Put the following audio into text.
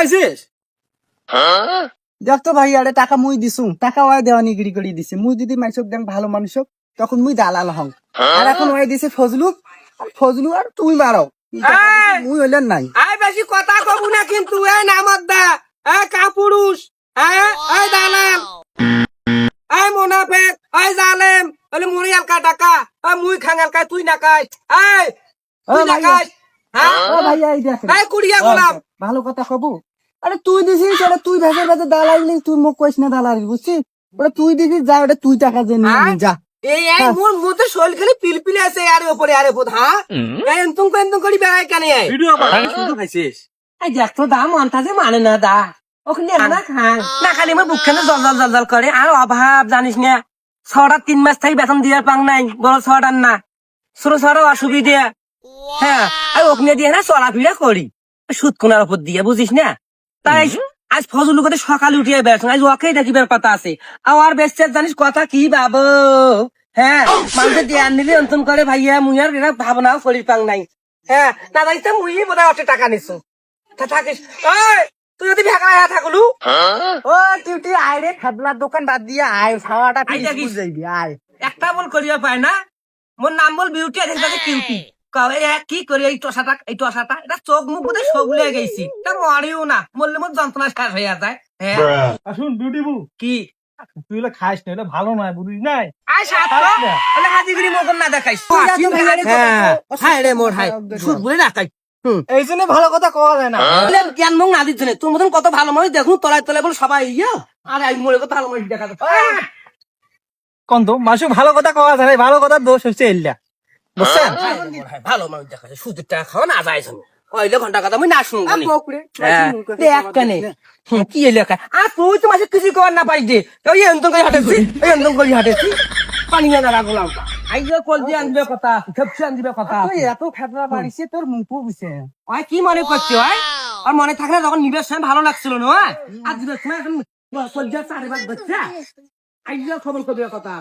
খাইছিস? দেখ তো ভাই আরে টাকা মুই দিছু, টাকা ওয়াই দেওয়া নিগিরি করে দিছে। মুই যদি মাইসক দেন ভালো মানুষ তখন মুই দালাল হং। আর এখন ওয়াই দিছে ফজলু, আর তুই মারো মুই হইলেন নাই। আই বেশি কথা কবু না কিন্তু এই নামত দা এই কাপুরুষ এই দালাল এই মুনাফিক এই জালেম বলে মুড়ি আলকা টাকা মুই খাঙ্গালকা তুই না খাই এই তুই না খাই ও ভাইয়া এই দেখ এই কুড়িয়া গোলাম ভালো কথা কবু। আরে তুই দিছিস, ওটা তুই ভেসে ভেসে দালাল নি, তুই মুখ কইস না দালাল বুঝছিস। ওটা তুই দিছিস, যা ওটা তুই টাকা দিয়ে নিয়ে নি, যা। এই মোর মুতে শরীর খালি পিলপিলে আছে আরে উপরে আরে বোধ এন্তুম করি বেড়াই কানে ভিডিও বানাই শুধু খাইছিস। এই দেখ তো দাম অন্তাজে মানে না দা ওখানে না খান না খালি আমার বুকখানে জল করে আর অভাব জানিস না। 6-3 মাস থেকে বেতন দিয়ে পাং নাই, বড় 6টার না ছোট ছোট অসুবিধা। হ্যাঁ আর ওখানে দিয়ে না চলাফেরা করি সুদ কোনার উপর দিয়ে বুঝিস না। তাই আজ ফজলু করে সকালে উঠিয়ে বেড়াচ্ছ, আজ ওকেই দেখিবার কথা আছে। আর বেশ জানিস কথা কি বাবু, হ্যাঁ মানুষের ধ্যান নিলে অন্তন করে ভাইয়া মুইয়ার এরা ভাবনাও শরীর পাং নাই। হ্যাঁ না জানিস তো মুই বোধ হয় টাকা নিছো থাকিস। তুই যদি ভেকা থাকলু ও টিউটি আয় রে, খেদলার দোকান বাদ দিয়ে আয়, খাওয়াটা ঠিক যাইবি আয়। একটা বল করিয়া পায় না। মোর নাম বল বিউটি আছে কিউটি কি করি এই টসাটা এটা চোখ মুখ বোধহয় সগুলে গেছি, তা মরেও না, মরলে মোর যন্ত্রণা শেষ হইয়া যায়। হ্যাঁ শুন বিউটি বু, কি তুই এগুলো খাইস না, এটা ভালো নয় বুঝিস নাই। আয় সাথে হাজিগিরি মগন না দেখাইস। হ্যাঁ রে মোর হাই সুদ বলে রাখাই এই জন্য ভালো কথা কওয়া যায় না। জ্ঞান মুখ না দিচ্ছে তোর মতন কত ভালো মানুষ দেখুন তলায় তলায় বল সবাই ইয়া আর মরে কত ভালো মানুষ দেখা কন্ত মাসু ভালো কথা কওয়া যায়, ভালো কথা দোষ হচ্ছে এল্লা বুঝছেন। ভালো মানুষ দেখা যায়, সুদের টাকা খাওয়া না যায় ওইলে ঘন্টা কথা আমি না শুনবো কি এলাকা আর তুই তো মাসে কিছু করার না পাই দে ওই এন্তন করে হাঁটেছি পানি না রাখলাম আইজো কল দিয়ে আনবে কথা সবচেয়ে আনবে কথা। তুই এত খেদলা বাড়িছে, তোর মুখও বুঝছে। ওই কি মনে করছে ওই আর মনে থাকলে তখন নিবেশ সময় ভালো লাগছিল না আর দিবেশ সময় এখন কল দিয়ে 4 ভাগ বাচ্চা আইজো খবর করবে কথা।